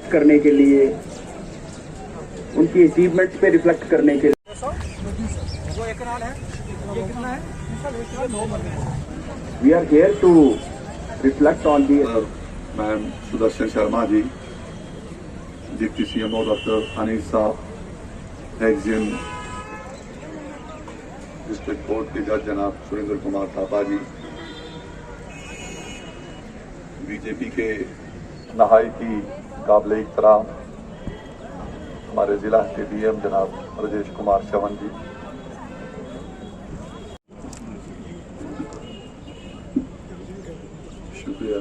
करने के लिए, उनकी अचीवमेंट्स पे रिफ्लेक्ट करने के लिए we are here to reflect on the. Ma'am Sudarshan Sharma ji, deputy CMO doctor Anil साहब, एक्जिम डिस्ट्रिक्ट कोर्ट के जज जनाब सुरेंद्र कुमार थापा जी, बीजेपी के नहायती काबिल इहतराम हमारे जिला के डीएम जनाब राजेश कुमार चवन जी, शुक्रिया।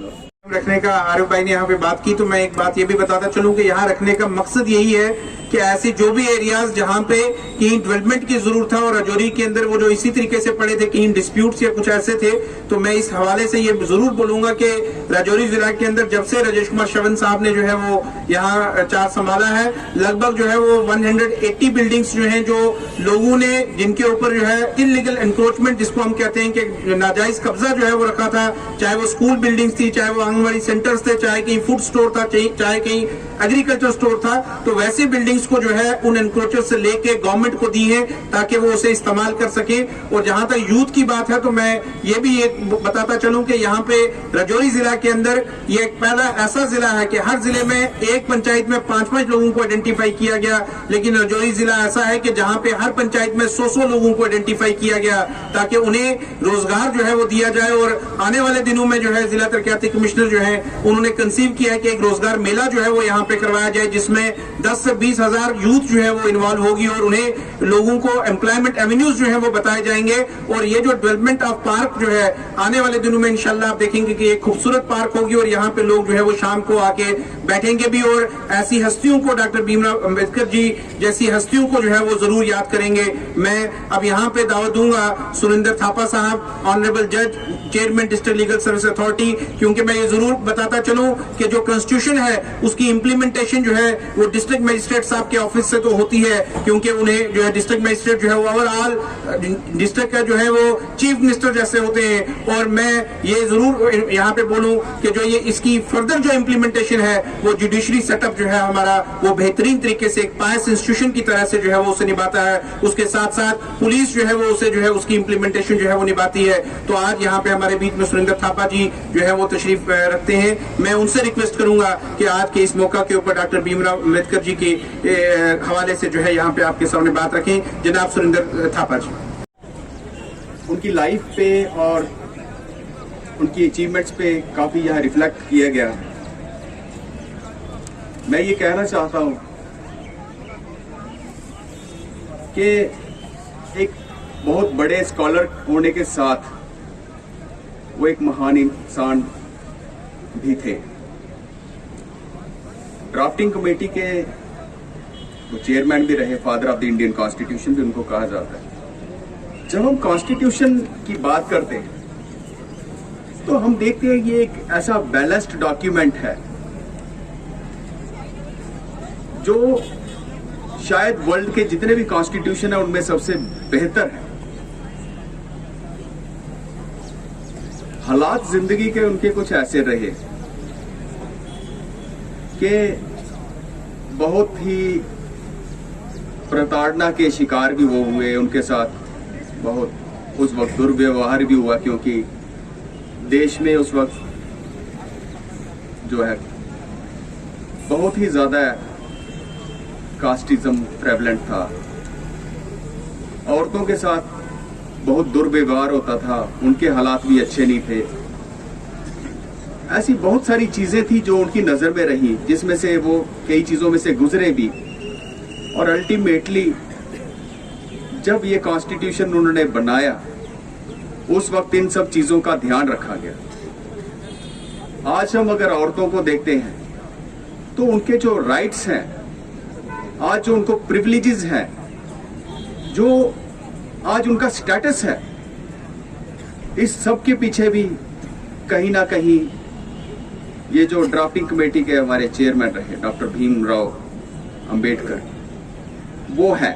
रखने का आरिफ भाई ने यहाँ पे बात की, तो मैं एक बात ये भी बताता चलूं कि यहाँ रखने का मकसद यही है कि ऐसी जो भी एरियाज जहाँ पे कहीं डेवलपमेंट की जरूरत था और राजौरी के अंदर वो जो इसी तरीके से पड़े थे, कहीं डिस्प्यूट्स या कुछ ऐसे थे, तो मैं इस हवाले से ये जरूर बोलूंगा कि राजौरी जिला के अंदर जब से राजेश कुमार चवन साहब ने जो है वो यहाँ चार्ज संभाला है, लगभग जो है वो 180 बिल्डिंग्स जो है जो लोगों ने जिनके ऊपर जो है इलीगल एनक्रोचमेंट जिसको हम कहते हैं कि नाजायज कब्जा जो है वो रखा था, चाहे वो स्कूल बिल्डिंग्स थी, चाहे वो आंगनबाड़ी सेंटर्स थे, चाहे कहीं फूड स्टोर था, चाहे कहीं एग्रीकल्चर स्टोर था, तो वैसे बिल्डिंग्स को जो है उन एनक्रोचर से लेके गवर्नमेंट को दी है ताकि वो उसे इस्तेमाल कर सके। और जहां तक यूथ की बात है तो मैं ये भी एक बताता चलूं कि यहाँ पे राजौरी जिला के अंदर ये एक पहला ऐसा जिला है कि हर जिले में एक पंचायत में 5-5 लोगों को आइडेंटिफाई किया गया, लेकिन राजौरी जिला ऐसा है कि जहां पे हर पंचायत में 100 लोगों को आइडेंटिफाई किया गया ताकि उन्हें रोजगार जो है वो दिया जाए। और आने वाले दिनों में जो है जिला तरक्याती कमिश्नर जो है उन्होंने कंसीव किया है कि एक रोजगार मेला जो है वो यहाँ पे करवाया जाए, जिसमें 10 से 20 हजार यूथ जो है वो इन्वॉल्व होगी और उन्हें लोगों को एम्प्लॉयमेंट एवेन्यूज जो है वो बताए जाएंगे। और ये जो डेवलपमेंट ऑफ पार्क जो है आने वाले दिनों में इंशाल्लाह आप देखेंगे कि एक खूबसूरत पार्क होगी और यहाँ पे लोग जो है वो शाम को आके बैठेंगे भी और ऐसी हस्तियों को, डॉक्टर भीमराव अंबेडकर जी जैसी हस्तियों को जो है वो जरूर याद करेंगे। मैं अब यहाँ पे दावत दूंगा सुरेंद्र थापा साहब, ऑनरेबल जज, chairman district legal service authority, क्योंकि मैं ये जरूर बताता चलूं कि जो कॉन्स्टिट्यूशन है उसकी इंप्लीमेंटेशन जो है वो डिस्ट्रिक्ट मजिस्ट्रेट साहब के ऑफिस से तो होती है, क्योंकि उन्हें जो है डिस्ट्रिक्ट मजिस्ट्रेट जो है वो ओवरऑल डिस्ट्रिक्ट का जो है वो चीफ मिनिस्टर जैसे होते हैं। और मैं ये जरूर यहाँ पे बोलूं कि जो ये इसकी फर्दर जो इंप्लीमेंटेशन है वो जुडिशरी सेटअप जो है हमारा वो बेहतरीन तरीके से एक पायस इंस्टीट्यूशन की तरह से जो है वो उसे निभाता है, उसके साथ साथ पुलिस जो है वो उसे जो है उसकी इंप्लीमेंटेशन जो है वो निभाती है। तो आज यहाँ पे हमारे बीच में सुरेंद्र थापा जी जो है वो तशरीफ रखते हैं, मैं उनसे रिक्वेस्ट करूंगा कि आज के इस मौका के ऊपर डॉक्टर भीमराव अंबेडकर जी के हवाले से जो है यहाँ पे आपके सामने बात रखें। जनाब सुरेंद्र थापा जी, उनकी लाइफ पे और उनकी अचीवमेंट्स पे काफी यहाँ रिफ्लेक्ट किया गया। मैं ये कहना चाहता हूं कि एक बहुत बड़े स्कॉलर होने के साथ वो एक महान इंसान भी थे। ड्राफ्टिंग कमेटी के वो चेयरमैन भी रहे, father of the Indian constitution भी उनको कहा जाता है। जब हम कॉन्स्टिट्यूशन की बात करते हैं तो हम देखते हैं ये एक ऐसा बैलेंस्ड डॉक्यूमेंट है जो शायद वर्ल्ड के जितने भी कॉन्स्टिट्यूशन है उनमें सबसे बेहतर है। हालात जिंदगी के उनके कुछ ऐसे रहे कि बहुत ही प्रताड़ना के शिकार भी वो हुए, उनके साथ बहुत उस वक्त दुर्व्यवहार भी हुआ, क्योंकि देश में उस वक्त जो है बहुत ही ज्यादा कास्टिज्म प्रेवलेंट था, औरतों के साथ बहुत दुर्व्यवहार होता था, उनके हालात भी अच्छे नहीं थे। ऐसी बहुत सारी चीजें थी जो उनकी नजर में रही, जिसमें से वो कई चीजों में से गुजरे भी, और अल्टीमेटली जब ये कॉन्स्टिट्यूशन उन्होंने बनाया उस वक्त इन सब चीजों का ध्यान रखा गया। आज हम अगर औरतों को देखते हैं तो उनके जो राइट्स हैं, आज जो उनको प्रिविलेजेस हैं, जो आज उनका स्टेटस है, इस सब के पीछे भी कहीं ना कहीं ये जो ड्राफ्टिंग कमेटी के हमारे चेयरमैन रहे डॉक्टर भीमराव अंबेडकर, वो है।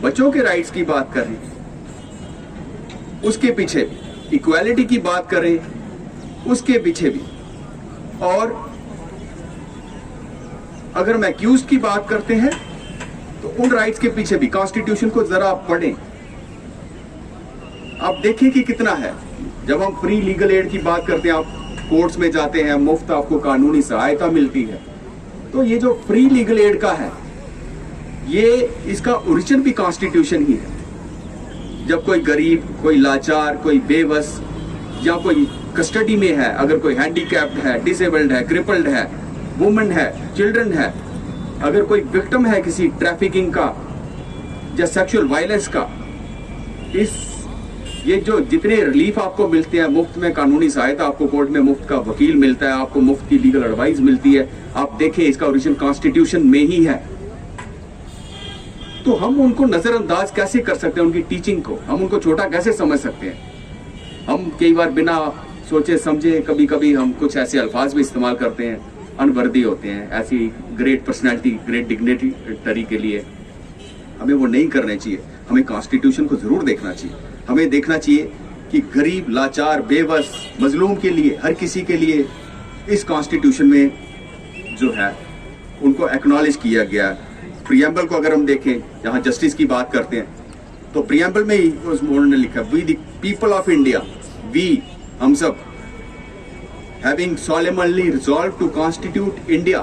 बच्चों के राइट्स की बात करें उसके पीछे भी, इक्वालिटी की बात करें उसके पीछे भी, और अगर हम एक्यूज्ड की बात करते हैं तो उन राइट्स के पीछे भी कॉन्स्टिट्यूशन को जरा आप पढ़ें, आप देखें कि कितना है। जब हम फ्री लीगल एड की बात करते हैं, आप कोर्ट्स में जाते हैं, मुफ्त आपको कानूनी सहायता मिलती है, तो ये जो फ्री लीगल एड का है, ये इसका ओरिजिन भी कॉन्स्टिट्यूशन ही है। जब कोई गरीब, कोई लाचार, कोई बेबस या कोई कस्टडी में है, अगर कोई हैंडीकैप्ड है, डिसेबल्ड है, क्रिपल्ड है, वुमेन है, चिल्ड्रन है, अगर कोई विक्टिम है किसी ट्रैफिकिंग का या सेक्सुअल वायलेंस का, ये जो जितने रिलीफ आपको मिलते हैं, मुफ्त में कानूनी सहायता, आपको कोर्ट में मुफ्त का वकील मिलता है, आपको मुफ्त की लीगल एडवाइस मिलती है, आप देखें इसका ओरिजिन कॉन्स्टिट्यूशन में ही है। तो हम उनको नजरअंदाज कैसे कर सकते हैं, उनकी टीचिंग को हम उनको छोटा कैसे समझ सकते हैं। हम कई बार बिना सोचे समझे कभी कभी हम कुछ ऐसे अल्फाज भी इस्तेमाल करते हैं, अनवर्दी होते हैं, ऐसी ग्रेट पर्सनैलिटी, ग्रेट डिग्निटी के लिए। हमें वो नहीं करने चाहिए। हमें कॉन्स्टिट्यूशन को जरूर देखना चाहिए। हमें देखना चाहिए कि गरीब, लाचार, बेबस, मजलूम के लिए, हर किसी के लिए इस कॉन्स्टिट्यूशन में जो है उनको एक्नॉलेज किया गया। प्रियम्बल को अगर हम देखें, जहां जस्टिस की बात करते हैं, तो प्रियम्बल में ही उन्होंने लिखा, we the people of India, we, हम सब, having solemnly resolved to constitute India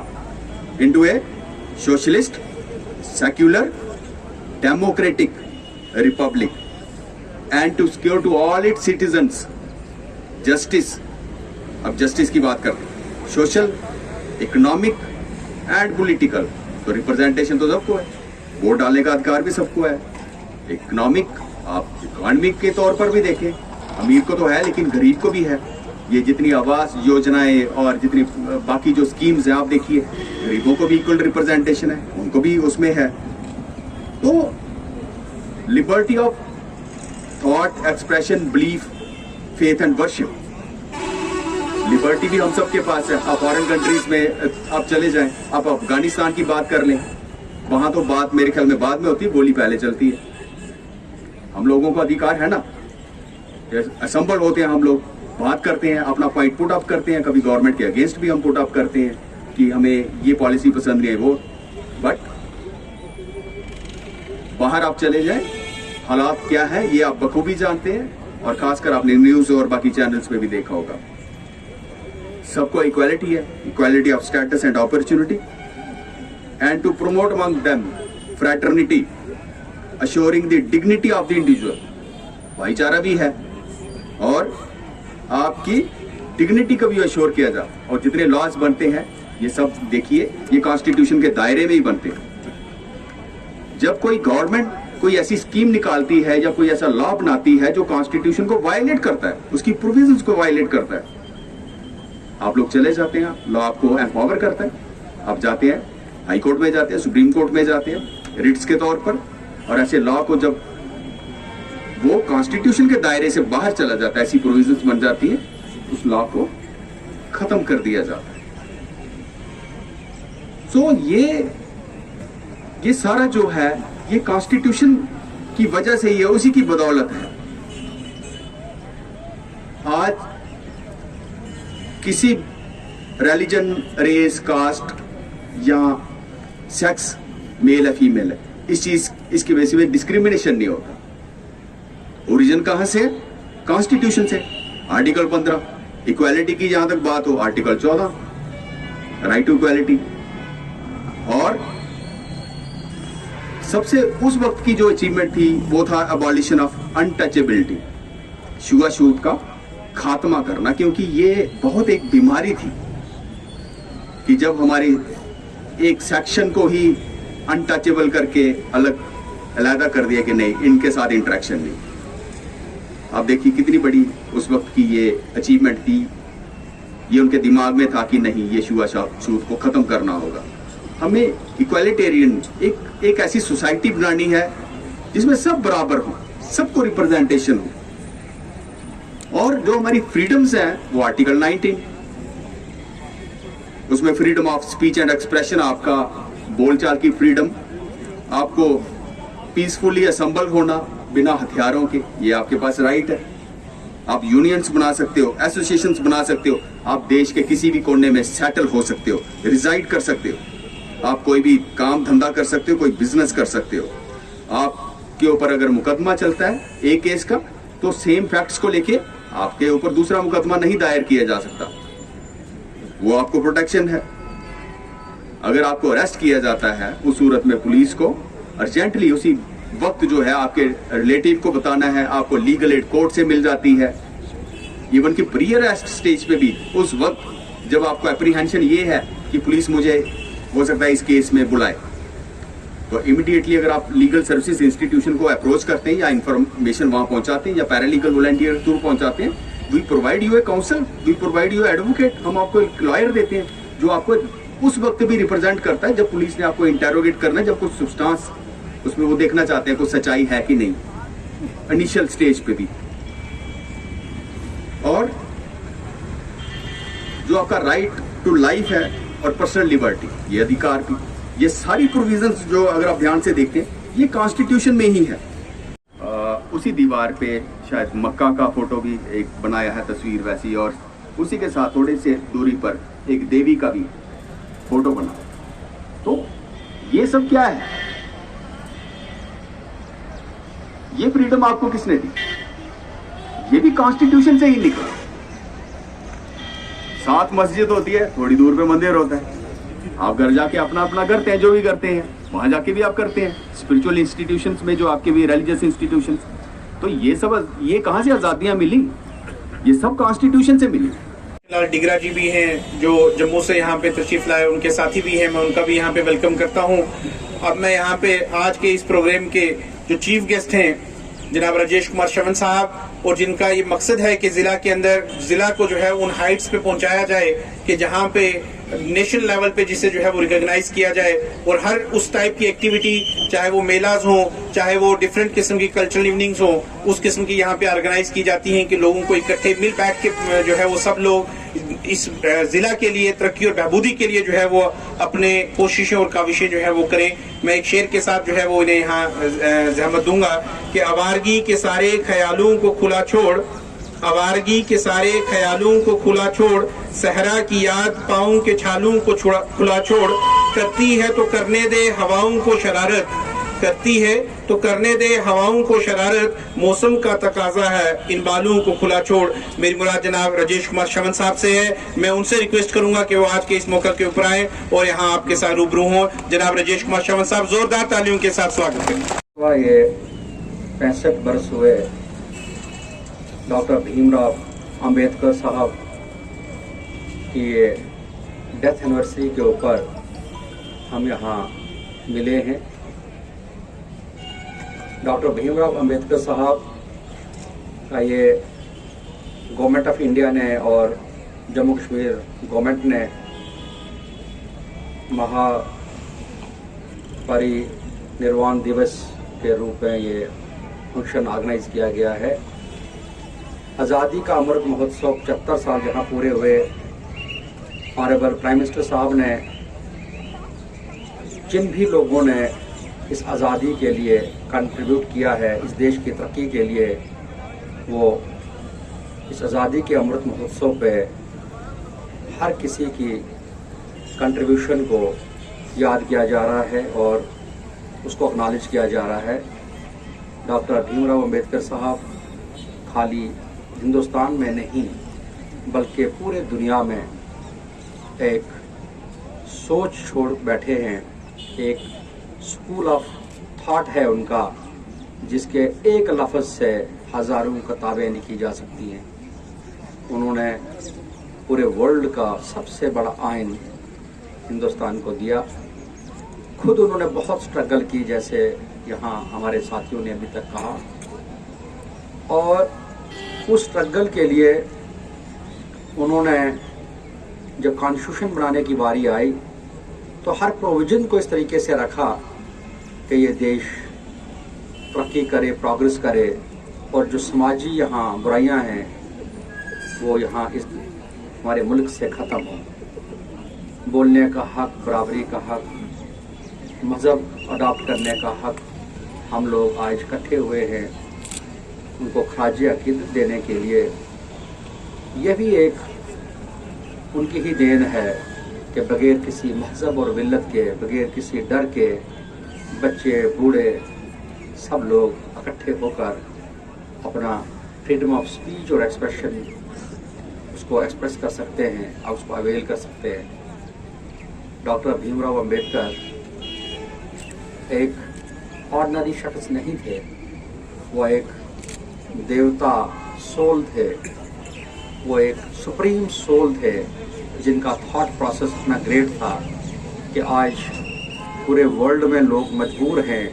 into a socialist, secular, democratic republic and to secure to all its citizens justice। अब जस्टिस की बात करते हैं, सोशल, इकोनॉमिक एंड पॉलिटिकल। तो representation तो सबको है, वोट डालने का अधिकार भी सबको है। इकोनॉमिक, आप इकोनॉमिक के तौर पर भी देखें, अमीर को तो है लेकिन गरीब को भी है। ये जितनी आवास योजनाएं और जितनी बाकी जो स्कीम्स हैं, आप देखिए, गरीबों को भी इक्वल रिप्रेजेंटेशन है, उनको भी उसमें है। तो liberty of thought, expression, belief, faith and worship, liberty भी हम सबके पास है। आप फॉरेन कंट्रीज में आप चले जाएं, आप अफगानिस्तान की बात कर लें, वहां तो बात मेरे ख्याल में बाद में होती है, गोली पहले चलती है। हम लोगों को अधिकार है ना, असंबल होते हैं, हम लोग बात करते हैं, अपना पॉइंट पुट अप करते हैं, कभी गवर्नमेंट के अगेंस्ट भी हम पुट अप करते हैं कि हमें ये पॉलिसी पसंद नहीं है वो। बट बाहर आप चले जाएं, हालात क्या है ये आप बखूबी जानते हैं, और खासकर आपने न्यूज और बाकी चैनल्स पे भी देखा होगा। सबको इक्वालिटी है, equality of status and opportunity, and to promote among them fraternity, assuring the dignity of the individual. भाईचारा भी है और आपकी डिग्निटी को भी अश्योर किया जाए। और जितने लॉज बनते हैं, ये सब देखिए, ये कॉन्स्टिट्यूशन के दायरे में ही बनते हैं। जब कोई गवर्नमेंट कोई ऐसी स्कीम निकालती है या कोई ऐसा लॉ बनाती है जो कॉन्स्टिट्यूशन को वायलेट करता है, उसकी प्रोविजंस को वायलेट करता है, आप लोग चले जाते हैं, लॉ आपको एम्पावर करता है, आप जाते हैं हाई कोर्ट में, जाते हैं सुप्रीम कोर्ट में, जाते हैं रिट्स के तौर पर, और ऐसे लॉ को जब वो कॉन्स्टिट्यूशन के दायरे से बाहर चला जाता है, ऐसी प्रोविजंस बन जाती है, उस लॉ को खत्म कर दिया जाता है। सो ये सारा जो है, ये कॉन्स्टिट्यूशन की वजह से ही है, उसी की बदौलत है। आज किसी रिलीजन, रेस, कास्ट या सेक्स, मेल है फीमेल है, इसकी वजह से डिस्क्रिमिनेशन नहीं होता। ओरिजिन कहां से? कॉन्स्टिट्यूशन से। आर्टिकल 15, इक्वालिटी की जहां तक बात हो, आर्टिकल 14, राइट टू इक्वालिटी। और सबसे उस वक्त की जो अचीवमेंट थी वो था अबॉलिशन ऑफ अनटचेबिलिटी, छुआछूत का खात्मा करना, क्योंकि ये बहुत एक बीमारी थी कि जब हमारी एक सेक्शन को ही अनटचेबल करके अलग कर दिया कि नहीं, इनके साथ इंटरेक्शन नहीं। आप देखिए कितनी बड़ी उस वक्त की ये अचीवमेंट थी। ये उनके दिमाग में था कि नहीं, ये छुआछूत को खत्म करना होगा। हमें इक्वालिटेरियन एक ऐसी सोसाइटी बनानी है जिसमें सब बराबर हो, सबको रिप्रेजेंटेशन हो। और जो हमारी फ्रीडम्स हैं वो आर्टिकल 19, उसमें freedom of speech and expression, आपका बोलचाल की फ्रीडम, आपको पीसफुली असेंबल होना बिना हथियारों के, ये आपके पास राइट है। आप यूनियंस बना सकते हो, एसोसिएशंस बना सकते हो, आप देश के किसी भी कोने में सेटल हो सकते हो, रिजाइड कर सकते हो। आप कोई भी काम धंधा कर सकते हो, कोई बिजनेस कर सकते हो। आपके ऊपर अगर मुकदमा चलता है एक केस का, तो सेम फैक्ट्स को लेके आपके ऊपर दूसरा मुकदमा नहीं दायर किया जा सकता, वो आपको प्रोटेक्शन है। अगर आपको अरेस्ट किया जाता है उस सूरत में पुलिस को अर्जेंटली उसी वक्त जो है आपके रिलेटिव को बताना है, आपको लीगल एड कोर्ट से मिल जाती है। इवन कि प्री अरेस्ट स्टेज पे भी उस वक्त जब आपको एप्रीहेंशन ये है कि पुलिस मुझे हो सकता है इस केस में बुलाए, तो इमीडिएटली अगर आप लीगल सर्विसेज इंस्टीट्यूशन को अप्रोच करते हैं या इंफॉर्मेशन वहां पहुंचाते हैं या पैरालीगल वॉलंटियर थ्रू पहुंचाते हैं, we provide you a counsel, we provide you advocate. हम आपको एक लॉयर देते हैं जो आपको उस वक्त भी रिप्रेजेंट करता है जब पुलिस ने आपको इंटेरोगेट करना है, जब कुछ सब्सटेंस उसमें वो देखना चाहते हैं कुछ सच्चाई है कि नहीं, इनिशियल स्टेज पे भी। और जो आपका राइट टू लाइफ है और पर्सनल लिबर्टी, ये अधिकार भी, ये सारी प्रोविजंस जो अगर आप ध्यान से देखते हैं ये कॉन्स्टिट्यूशन में ही है। उसी दीवार पे शायद मक्का का फोटो भी एक बनाया है, तस्वीर वैसी, और उसी के साथ थोड़ी सी दूरी पर एक देवी का भी फोटो बना। तो ये सब क्या है? ये फ्रीडम आपको किसने दी? ये भी कॉन्स्टिट्यूशन से ही निकला। साथ मस्जिद होती है, थोड़ी दूर पे मंदिर होता है, आप घर जाके अपना अपना करते हैं, जो भी करते हैं वहां जाके भी आप करते हैं। स्पिरिचुअल इंस्टीट्यूशंस में जो आपके भी रिलीजियस इंस्टीट्यूशंस, तो ये सब ये कहां से आजादियां मिली? ये सब कॉन्स्टिट्यूशन से मिली। फिलहाल डिगरा जी भी हैं जो जम्मू से यहाँ पे तशरीफ लाए, उनके साथी भी हैं, मैं उनका भी यहाँ पे वेलकम करता हूँ। अब मैं यहाँ पे आज के इस प्रोग्राम के जो चीफ गेस्ट हैं जनाब राजेश कुमार श्रवण साहब, और जिनका ये मकसद है कि जिला के अंदर जिला को जो है उन हाइट्स पे पहुंचाया जाए कि जहां पे नेशनल लेवल पे जिसे जो है वो रिकॉग्नाइज किया जाए, और हर उस टाइप की एक्टिविटी, चाहे वो मेलाज हो, चाहे वो डिफरेंट किस्म की कल्चरल इवनिंग्स हो, उस किस्म की यहाँ पे ऑर्गेनाइज की जाती हैं कि लोगों को इकट्ठे मिल बैठ के जो है वो सब लोग इस जिला के लिए तरक्की और बहबूदी के लिए जो है वो अपने कोशिशें और काविशें जो है वो करें। मैं एक शेर के साथ जो है वो इन्हें यहाँ जहमत दूंगा कि आवारगी के सारे ख्यालों को खुला छोड़, आवारगी के सारे ख्यालों को खुला छोड़, सहरा की याद पाँव के छालों को खुला छोड़, करती है तो करने दे हवाओं को शरारत, करती है तो करने दे हवाओं को शरारत, मौसम का तकाजा है इन बालों को खुला छोड़। मेरी मुराद जनाब राजेश कुमार श्रवण साहब से है। मैं उनसे रिक्वेस्ट करूंगा कि वो आज के इस मौके के ऊपर आए और यहाँ आपके साथ रूबरू हों। जनाब राजेश कुमार श्रवण साहब, जोरदार तालियों के साथ स्वागत करें। ये 65 बरस हुए डॉक्टर भीमराव अंबेडकर साहब की ये डेथ एनिवर्सरी के ऊपर हम यहाँ मिले हैं। डॉक्टर भीमराव अंबेडकर साहब का ये गवर्नमेंट ऑफ इंडिया ने और जम्मू कश्मीर गवर्नमेंट ने महापरिनिर्वाण दिवस के रूप में ये फंक्शन ऑर्गेनाइज किया गया है। आज़ादी का अमृत महोत्सव 75 साल जहाँ पूरे हुए, ऑनरेबल प्राइम मिनिस्टर साहब ने जिन भी लोगों ने इस आज़ादी के लिए कंट्रीब्यूट किया है, इस देश की तरक्की के लिए, वो इस आज़ादी के अमृत महोत्सव पे हर किसी की कंट्रीब्यूशन को याद किया जा रहा है और उसको एक्नॉलेज किया जा रहा है। डॉक्टर भीमराव अंबेडकर साहब खाली हिंदुस्तान में नहीं बल्कि पूरे दुनिया में एक सोच छोड़ बैठे हैं, एक स्कूल ऑफ थॉट है उनका, जिसके एक लफ्ज़ से हज़ारों किताबें लिखी जा सकती हैं। उन्होंने पूरे वर्ल्ड का सबसे बड़ा आइन हिंदुस्तान को दिया। खुद उन्होंने बहुत स्ट्रगल की, जैसे यहाँ हमारे साथियों ने अभी तक कहा, और उस स्ट्रगल के लिए उन्होंने जब कॉन्स्टिट्यूशन बनाने की बारी आई तो हर प्रोविजन को इस तरीके से रखा कि ये देश तरक्की करे, प्रोग्रेस करे, और जो समाजी यहाँ बुराइयां हैं वो यहाँ इस हमारे मुल्क से ख़त्म हो। बोलने का हक, बराबरी का हक, मज़हब अडॉप्ट करने का हक, हम लोग आज इकट्ठे हुए हैं उनको ख़राज अक़ीदत देने के लिए। यह भी एक उनकी ही देन है कि बगैर किसी महजब और मिल्लत के, बगैर किसी डर के बच्चे बूढ़े सब लोग इकट्ठे होकर अपना फ्रीडम ऑफ स्पीच और एक्सप्रेशन उसको एक्सप्रेस कर सकते हैं और उसको अवेल कर सकते हैं। डॉक्टर भीमराव अंबेडकर एक ऑर्डिनरी शख्स नहीं थे, वो एक देवता सोल थे, वो एक सुप्रीम सोल थे जिनका थॉट प्रोसेस इतना ग्रेट था कि आज पूरे वर्ल्ड में लोग मजबूर हैं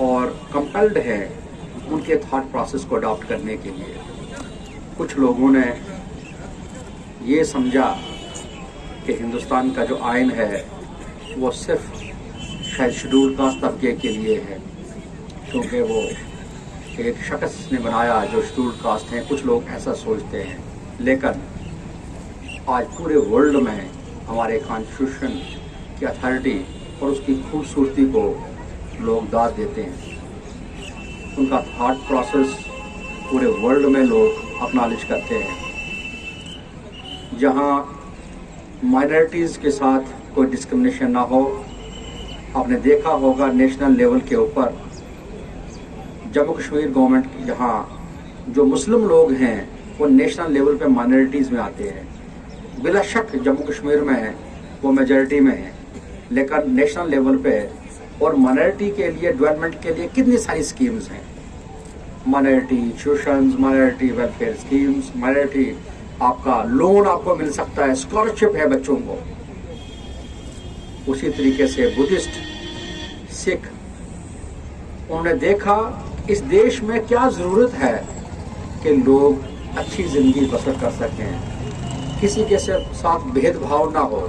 और कंपेल्ड हैं उनके थॉट प्रोसेस को अडॉप्ट करने के लिए। कुछ लोगों ने ये समझा कि हिंदुस्तान का जो आइन है वो सिर्फ शायद शेड्यूल कास्ट तबके के लिए है, क्योंकि वो एक शख्स ने बनाया जो शेड्यूल कास्ट हैं, कुछ लोग ऐसा सोचते हैं। लेकिन आज पूरे वर्ल्ड में हमारे कॉन्स्टिट्यूशन की अथॉरिटी और उसकी खूबसूरती को लोग दाद देते हैं। उनका थॉट प्रोसेस पूरे वर्ल्ड में लोग एक्नॉलेज करते हैं। जहां माइनॉरिटीज़ के साथ कोई डिस्क्रिमिनेशन ना हो, आपने देखा होगा नेशनल लेवल के ऊपर जम्मू कश्मीर गवर्नमेंट जहां जो मुस्लिम लोग हैं वो नेशनल लेवल पे माइनॉरिटीज़ में आते हैं। बिला शक जम्मू कश्मीर में वो मेजॉरिटी में है, लेकिन नेशनल लेवल पे और माइनॉरिटी के लिए डेवलपमेंट के लिए कितनी सारी स्कीम्स हैं। Minority tuitions, minority welfare schemes, minority आपका लोन आपको मिल सकता है, स्कॉलरशिप है बच्चों को। उसी तरीके से बुद्धिस्ट, सिख, उन्होंने देखा इस देश में क्या जरूरत है कि लोग अच्छी जिंदगी बसर कर सकें, किसी के साथ भेदभाव ना हो।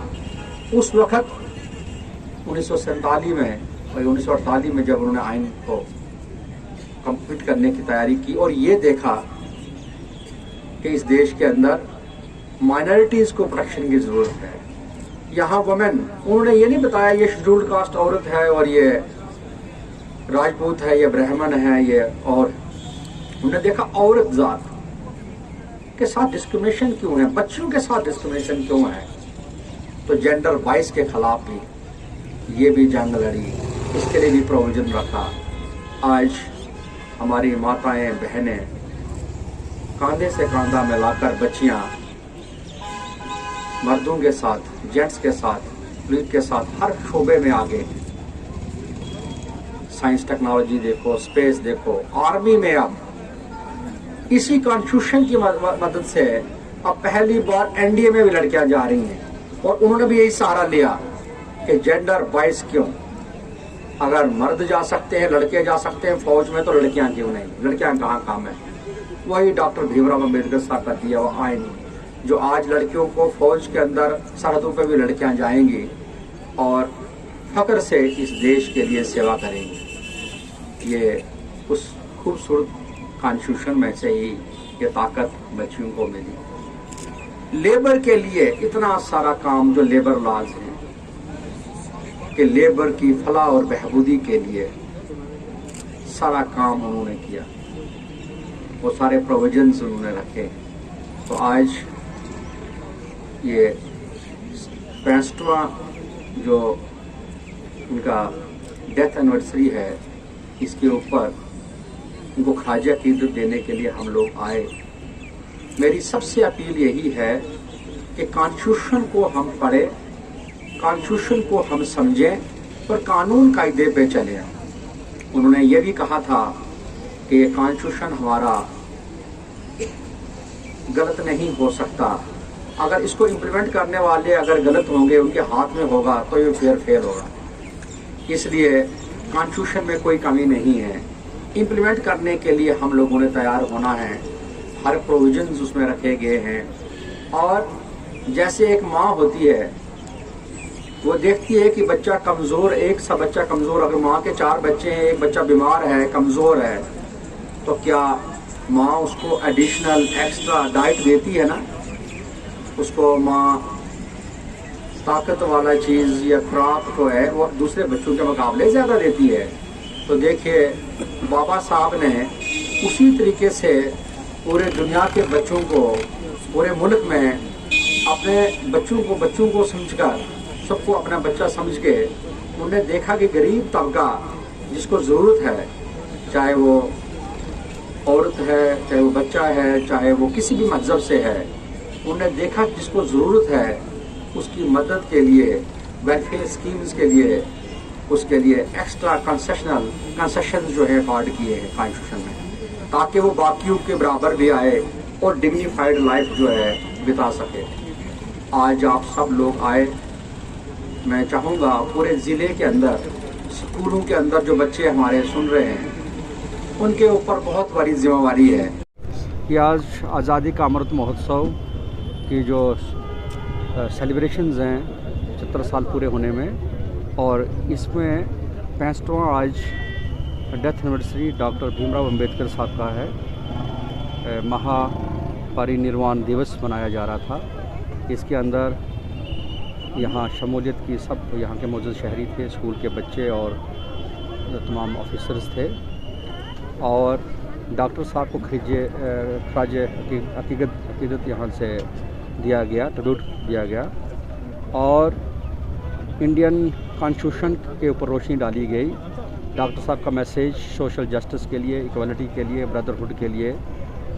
उस वक्त 1947 में और 1948 में जब उन्होंने आइन को कंप्लीट करने की तैयारी की और ये देखा कि इस देश के अंदर माइनॉरिटीज को प्रोटेक्शन की जरूरत है। यहाँ वुमेन, उन्होंने ये नहीं बताया ये शेड्यूल्ड कास्ट औरत है और ये राजपूत है, ये ब्राह्मण है, ये, और उन्होंने देखा औरत जात के साथ डिस्क्रिमिनेशन क्यों है, बच्चों के साथ डिस्क्रिमिनेशन क्यों है। तो जेंडर वाइस के खिलाफ भी ये भी जंग लड़ी, इसके लिए भी प्रोविजन रखा। आज हमारी माताएं बहनें कांधे से कांधा मिलाकर बच्चियां मर्दों के साथ, जेंट्स के साथ, पुलिस के साथ हर शोबे में आगे। साइंस टेक्नोलॉजी देखो, स्पेस देखो, आर्मी में अब इसी कॉन्स्टिट्यूशन की मदद से अब पहली बार एनडीए में भी लड़कियां जा रही हैं और उन्होंने भी यही सहारा लिया कि जेंडर वाइज क्यों, अगर मर्द जा सकते हैं, लड़के जा सकते हैं फौज में, तो लड़कियां क्यों नहीं, लड़कियां कहाँ काम है। वही डॉक्टर भीमराव अम्बेडकर साहब का दिया हुआ आइन जो आज लड़कियों को फौज के अंदर सरहदों पर भी लड़कियां जाएंगी और फख्र से इस देश के लिए सेवा करेंगी। ये उस खूबसूरत कॉन्स्टिट्यूशन में से ही ये ताकत बच्चियों को मिली। लेबर के लिए इतना सारा काम जो लेबर लॉज हैं कि लेबर की फलाह और बहबूदी के लिए सारा काम उन्होंने किया, वो सारे प्रोविजंस उन्होंने रखे। तो आज ये 65वां जो उनका डेथ एनिवर्सरी है, इसके ऊपर उनको ख्वाजा अकीदत देने के लिए हम लोग आए। मेरी सबसे अपील यही है कि कॉन्स्टिट्यूशन को हम पढ़ें, कॉन्स्टिट्यूशन को हम समझें और कानून कायदे पे चलें। उन्होंने ये भी कहा था कि ये कॉन्स्टिट्यूशन हमारा गलत नहीं हो सकता, अगर इसको इम्प्लीमेंट करने वाले अगर गलत होंगे, उनके हाथ में होगा तो ये फेल होगा। इसलिए कॉन्स्टिट्यूशन में कोई कमी नहीं है, इम्प्लीमेंट करने के लिए हम लोगों ने तैयार होना है। हर प्रोविजंस उसमें रखे गए हैं और जैसे एक माँ होती है वो देखती है कि बच्चा कमज़ोर, एक सा बच्चा कमज़ोर, अगर माँ के 4 बच्चे हैं, एक बच्चा बीमार है, कमज़ोर है, तो क्या माँ उसको एडिशनल एक्स्ट्रा डाइट देती है ना, उसको माँ ताकत वाला चीज़ या खुराक को है वो दूसरे बच्चों के मुकाबले ज़्यादा देती है। तो देखिए बाबा साहब ने उसी तरीके से पूरे दुनिया के बच्चों को पूरे मुल्क में अपने बच्चों को समझकर, सबको अपना बच्चा समझ के उन्हें देखा कि गरीब तबका जिसको ज़रूरत है, चाहे वो औरत है, चाहे वो बच्चा है, चाहे वो किसी भी मज़हब से है, उन्हें देखा जिसको ज़रूरत है उसकी मदद के लिए, वेलफेयर स्कीम्स के लिए, उसके लिए एक्स्ट्रा कंसेशन जो है कार्ड किए हैं कॉन्स्टिट्यूशन में, ताकि वो बाकियों के बराबर भी आए और डिग्निफाइड लाइफ जो है बिता सके। आज आप सब लोग आए, मैं चाहूँगा पूरे ज़िले के अंदर, स्कूलों के अंदर जो बच्चे हमारे सुन रहे हैं, उनके ऊपर बहुत बड़ी जिम्मेवारी है कि आज आज़ादी का अमृत महोत्सव की जो सेलिब्रेशंस हैं 70 साल पूरे होने में, और इसमें 65वां आज death anniversary doctor Bhimrao Ambedkar साहब का है, महापरिनिर्वाण दिवस मनाया जा रहा था। इसके अंदर यहाँ शमूलियत की सब यहाँ के मौजूद शहरी थे, स्कूल के बच्चे और तमाम ऑफिसर्स थे, और डॉक्टर साहब को खराज अकीदत यहाँ से दिया गया, ट्रिब्यूट दिया गया, और इंडियन कॉन्स्टिट्यूशन के ऊपर रोशनी डाली गई। डॉक्टर साहब का मैसेज सोशल जस्टिस के लिए, इक्वालिटी के लिए, ब्रदरहुड के लिए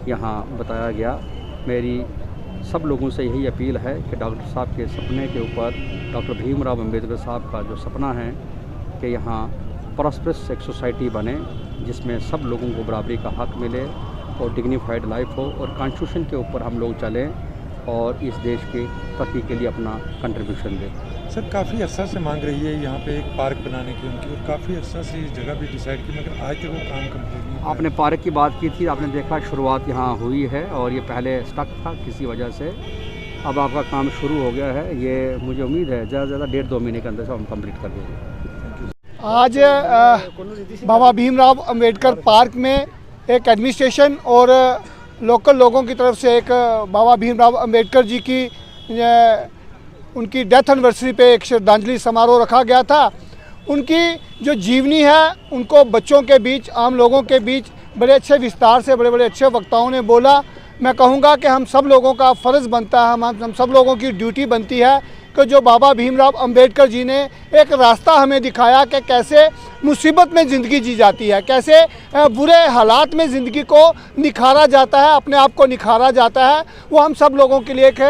यहाँ बताया गया। मेरी सब लोगों से यही अपील है कि डॉक्टर साहब के सपने के ऊपर, डॉक्टर भीमराव अंबेडकर साहब का जो सपना है कि यहाँ प्रॉस्परस एक सोसाइटी बने जिसमें सब लोगों को बराबरी का हक मिले और डिग्निफाइड लाइफ हो, और कॉन्स्टिट्यूशन के ऊपर हम लोग चलें और इस देश की तरक्की के लिए अपना कंट्रीब्यूशन दें। सर, काफ़ी अर्सा से मांग रही है यहाँ पे एक पार्क बनाने की उनकी, और काफ़ी अर्सा से इस जगह भी डिसाइड की, मगर आज तक वो काम कंप्लीट नहीं हुआ। आपने पार्क की बात की थी, आपने देखा शुरुआत यहाँ हुई है, और ये पहले स्टक था किसी वजह से, अब आपका काम शुरू हो गया है। ये मुझे उम्मीद है ज़्यादा से ज़्यादा 1.5-2 महीने के अंदर से हम कंप्लीट कर देंगे। आज बाबा भीमराव अंबेडकर पार्क में एक एडमिनिस्ट्रेशन और लोकल लोगों की तरफ से एक बाबा भीमराव अंबेडकर जी की उनकी डेथ एनिवर्सरी पे एक श्रद्धांजलि समारोह रखा गया था। उनकी जो जीवनी है उनको बच्चों के बीच, आम लोगों के बीच बड़े अच्छे विस्तार से बड़े अच्छे वक्ताओं ने बोला। मैं कहूँगा कि हम सब लोगों का फ़र्ज़ बनता है, हम सब लोगों की ड्यूटी बनती है कि जो बाबा भीमराव अंबेडकर जी ने एक रास्ता हमें दिखाया कि कैसे मुसीबत में ज़िंदगी जी जाती है, कैसे बुरे हालात में ज़िंदगी को निखारा जाता है, अपने आप को निखारा जाता है, वो हम सब लोगों के लिए एक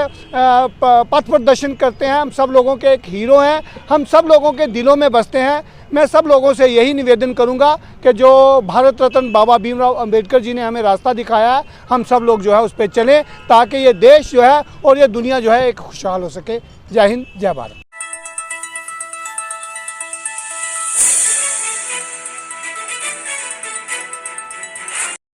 पथ प्रदर्शन करते हैं। हम सब लोगों के एक हीरो हैं, हम सब लोगों के दिलों में बसते हैं। मैं सब लोगों से यही निवेदन करूंगा कि जो भारत रत्न बाबा भीमराव अंबेडकर जी ने हमें रास्ता दिखाया है, हम सब लोग जो है उस पर चलें, ताकि ये देश जो है और ये दुनिया जो है एक खुशहाल हो सके। जय हिंद, जय भारत।